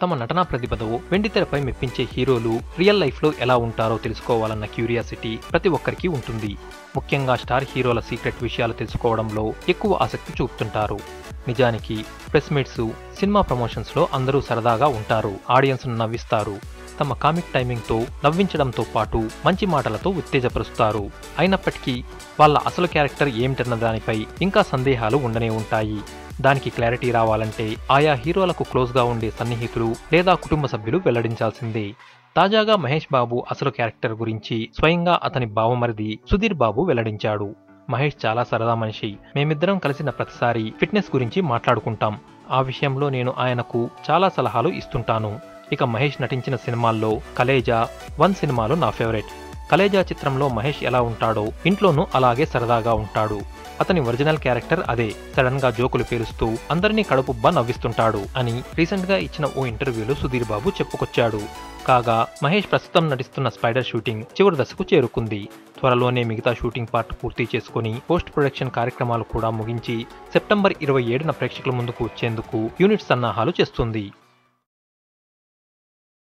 తమ నటనా ప్రతిభతో వెండితెరపై మెప్పించే హీరోలు రియల్ లైఫ్లో ఎలా ఉంటారో తెలుసుకోవాలన్న క్యూరియాసిటీ ప్రతి ఒక్కరికి ఉంటుంది. ముఖ్యంగా స్టార్ హీరోల సీక్రెట్ విషయాలు తెలుసుకోవడంలో ఎక్కువ ఆసక్తి చూపుతుంటారు. నిజానికి ప్రెస్ మీట్స్, సినిమా ప్రమోషన్స్లో అందరూ సరదాగా ఉంటారు, ఆడియన్స్ను నవ్విస్తారు. తమ కామిక్ టైమింగ్తో నవ్వించడంతో పాటు మంచి మాటలతో ఉత్తేజపరుస్తారు. అయినప్పటికీ వాళ్ళ అసలు క్యారెక్టర్ ఏమిటన్న దానిపై ఇంకా సందేహాలు ఉండనే ఉంటాయి. దానికి క్లారిటీ రావాలంటే ఆయా హీరోలకు క్లోజ్గా ఉండే సన్నిహితులు లేదా కుటుంబ సభ్యులు వెల్లడించాల్సిందే. తాజాగా మహేష్ బాబు అసలు క్యారెక్టర్ గురించి స్వయంగా అతని బావమరిది సుధీర్ బాబు వెల్లడించాడు. మహేష్ చాలా సరదా మనిషి. మేమిద్దరం కలిసిన ప్రతిసారి ఫిట్నెస్ గురించి మాట్లాడుకుంటాం. ఆ విషయంలో నేను ఆయనకు చాలా సలహాలు ఇస్తుంటాను. ఇక మహేష్ నటించిన సినిమాల్లో కలేజా, 1 సినిమాలు నా ఫేవరెట్. కలేజా చిత్రంలో మహేష్ ఎలా ఉంటాడో ఇంట్లోనూ అలాగే సరదాగా ఉంటాడు. అతని ఒరిజినల్ క్యారెక్టర్ అదే. సడన్ గా జోకులు పేలుస్తూ అందరినీ కడుపుబ్బా నవ్విస్తుంటాడు అని రీసెంట్ గా ఇచ్చిన ఓ ఇంటర్వ్యూలో సుధీర్ బాబు చెప్పుకొచ్చాడు. కాగా మహేష్ ప్రస్తుతం నటిస్తున్న స్పైడర్ షూటింగ్ చివరి దశకు చేరుకుంది. త్వరలోనే మిగతా షూటింగ్ పార్ట్ పూర్తి చేసుకుని పోస్ట్ ప్రొడక్షన్ కార్యక్రమాలు కూడా ముగించి సెప్టెంబర్ 27న ప్రేక్షకుల ముందుకు వచ్చేందుకు యూనిట్ సన్నాహాలు చేస్తుంది.